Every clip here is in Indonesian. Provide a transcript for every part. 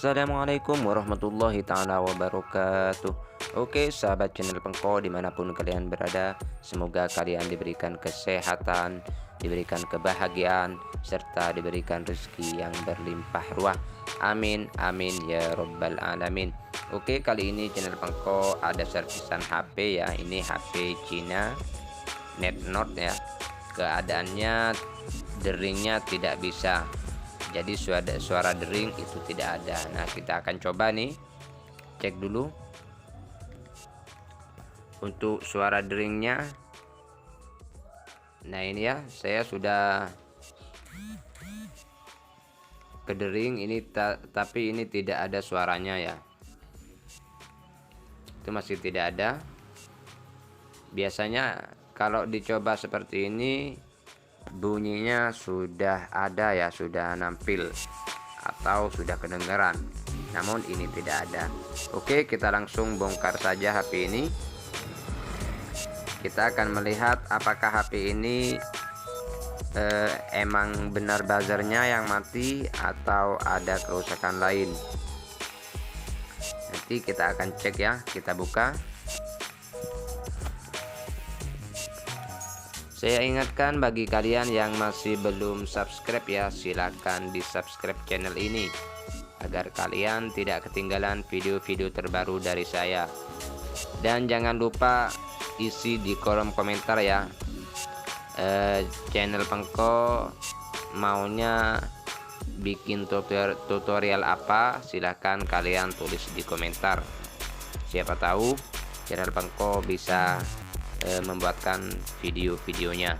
Assalamualaikum warahmatullahi taala wabarakatuh. Oke sahabat channel Pengko dimanapun kalian berada, semoga kalian diberikan kesehatan, diberikan kebahagiaan, serta diberikan rezeki yang berlimpah ruah. Amin amin ya robbal alamin. Oke, kali ini channel Pengko ada servisan HP ya. Ini HP Cina Netnode ya. Keadaannya deringnya tidak bisa, jadi suara dering itu tidak ada. Nah, kita akan coba nih, cek dulu untuk suara deringnya. Nah ini ya, saya sudah kedering ini, tapi ini tidak ada suaranya ya, itu masih tidak ada. Biasanya kalau dicoba seperti ini bunyinya sudah ada ya, sudah nampil atau sudah kedengaran, namun ini tidak ada. Oke, kita langsung bongkar saja HP ini. Kita akan melihat apakah HP ini emang benar buzzernya yang mati atau ada kerusakan lain. Nanti kita akan cek ya. Kita buka. Saya ingatkan bagi kalian yang masih belum subscribe ya, silahkan di subscribe channel ini agar kalian tidak ketinggalan video-video terbaru dari saya. Dan jangan lupa isi di kolom komentar ya, channel Pengko maunya bikin tutorial apa, silahkan kalian tulis di komentar. Siapa tahu channel Pengko bisa membuatkan video-videonya.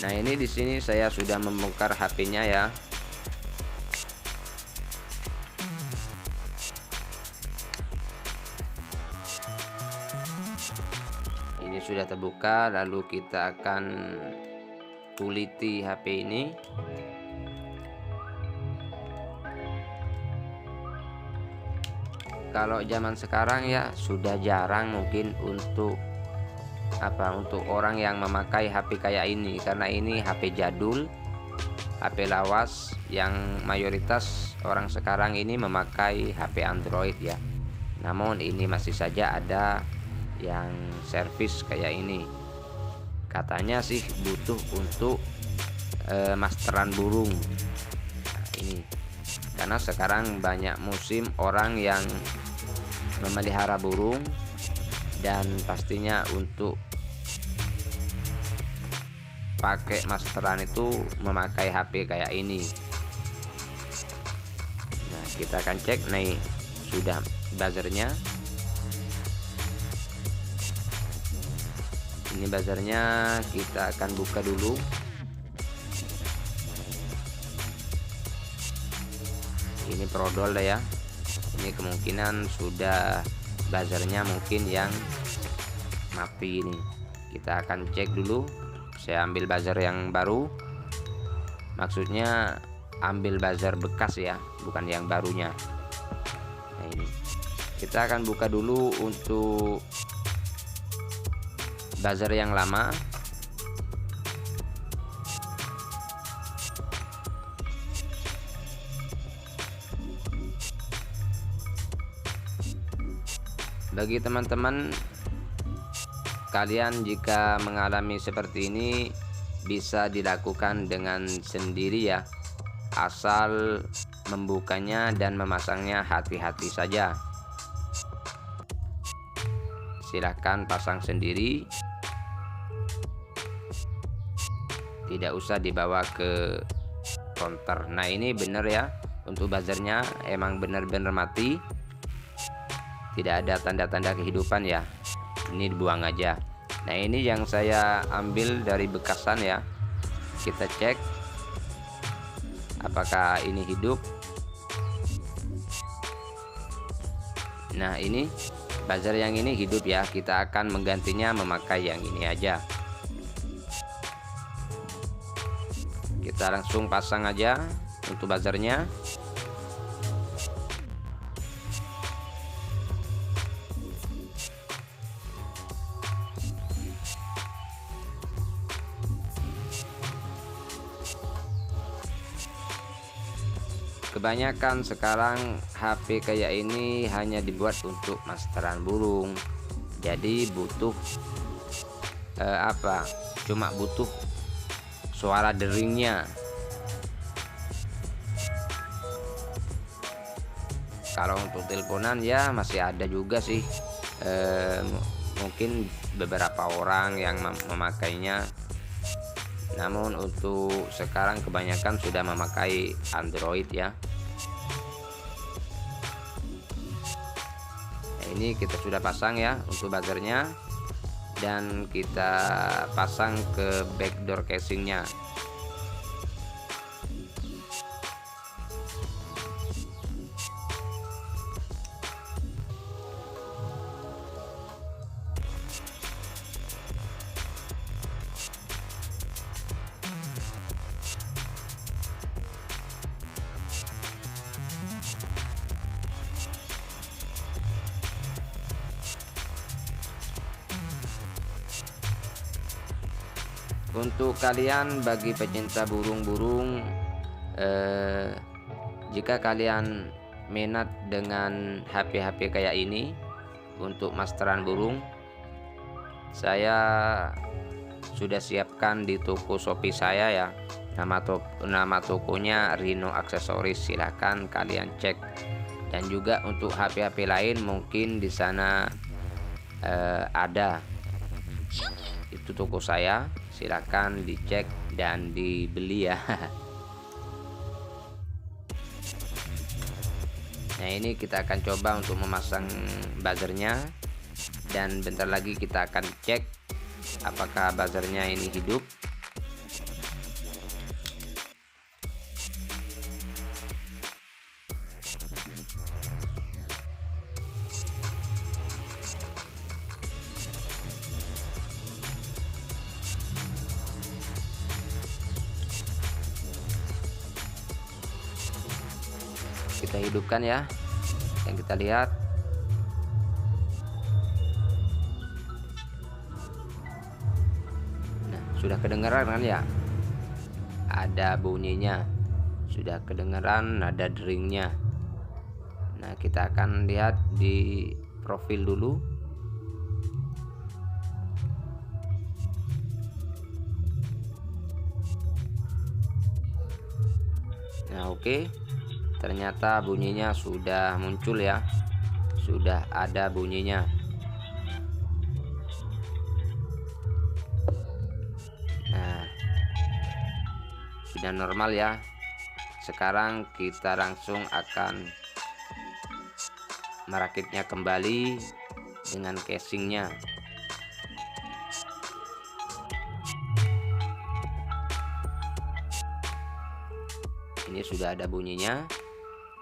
Nah, ini di sini saya sudah membongkar HP-nya ya. Ini sudah terbuka, lalu kita akan kuliti HP ini. Kalau zaman sekarang ya sudah jarang mungkin untuk orang yang memakai HP kayak ini, karena ini HP jadul, HP lawas, yang mayoritas orang sekarang ini memakai HP Android ya. Namun ini masih saja ada yang servis kayak ini. Katanya sih butuh untuk masteran burung. Nah, ini karena sekarang banyak musim orang yang memelihara burung, dan pastinya untuk pakai masteran itu memakai HP kayak ini. Nah, kita akan cek nih, sudah buzzernya. Ini buzzernya, kita akan buka dulu. Ini prodol ya. Ini kemungkinan sudah buzzernya mungkin yang mati ini. Kita akan cek dulu. Saya ambil buzzer yang baru, maksudnya ambil buzzer bekas ya, bukan yang barunya. Nah, ini kita akan buka dulu untuk buzzer yang lama. Bagi teman-teman kalian, jika mengalami seperti ini bisa dilakukan dengan sendiri ya, asal membukanya dan memasangnya hati-hati saja. Silahkan pasang sendiri, tidak usah dibawa ke counter. Nah, ini bener ya, untuk buzzernya emang benar-benar mati, tidak ada tanda-tanda kehidupan ya. Ini dibuang aja. Nah, ini yang saya ambil dari bekasan ya. Kita cek apakah ini hidup. Nah, ini buzzer yang ini hidup ya. Kita akan menggantinya memakai yang ini aja. Kita langsung pasang aja untuk buzzernya. kebanyakan sekarang HP kayak ini hanya dibuat untuk masteran burung, jadi butuh cuma butuh suara deringnya. Kalau untuk teleponan ya masih ada juga sih, mungkin beberapa orang yang memakainya, namun untuk sekarang kebanyakan sudah memakai Android ya. Nah, ini kita sudah pasang ya untuk buzzernya, dan kita pasang ke backdoor casingnya. Untuk kalian bagi pecinta burung-burung, jika kalian minat dengan HP-HP kayak ini untuk masteran burung, saya sudah siapkan di toko Shopee saya ya. Nama tokonya Rhino Accessories, silahkan kalian cek. Dan juga untuk HP-HP lain mungkin di sana ada. Itu toko saya, silakan dicek dan dibeli ya. Nah, ini kita akan coba untuk memasang buzzernya, dan bentar lagi kita akan cek apakah buzzernya ini hidup. Kita hidupkan ya, yang kita lihat. Nah, sudah kedengaran kan ya, ada bunyinya, sudah kedengaran nada deringnya. Nah, kita akan lihat di profil dulu. Nah, oke. Ternyata bunyinya sudah muncul ya, sudah ada bunyinya. Nah, sudah normal ya. Sekarang kita langsung akan merakitnya kembali dengan casingnya. Ini sudah ada bunyinya,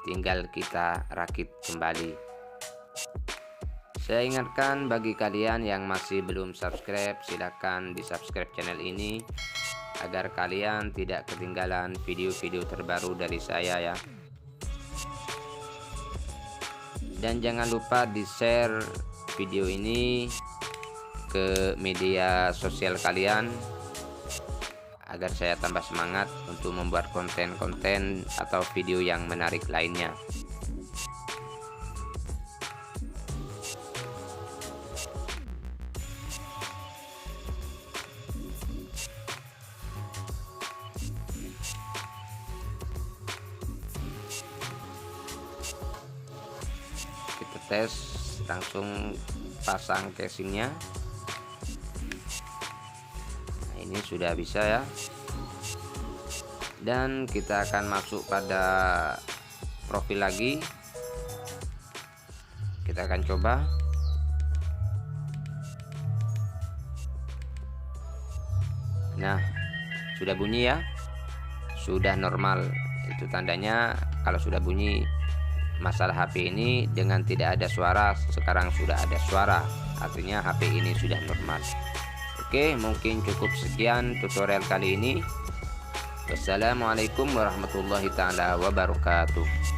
tinggal kita rakit kembali. Saya ingatkan bagi kalian yang masih belum subscribe, silakan di subscribe channel ini agar kalian tidak ketinggalan video-video terbaru dari saya ya. Dan jangan lupa di share video ini ke media sosial kalian agar saya tambah semangat untuk membuat konten-konten atau video yang menarik lainnya. Kita tes, langsung pasang casingnya. Ini sudah bisa ya, dan kita akan masuk pada profil lagi. Kita akan coba. Nah, sudah bunyi ya, sudah normal. Itu tandanya kalau sudah bunyi, masalah HP ini dengan tidak ada suara, sekarang sudah ada suara, artinya HP ini sudah normal. Oke, mungkin cukup sekian tutorial kali ini. Wassalamualaikum warahmatullahi taala wabarakatuh.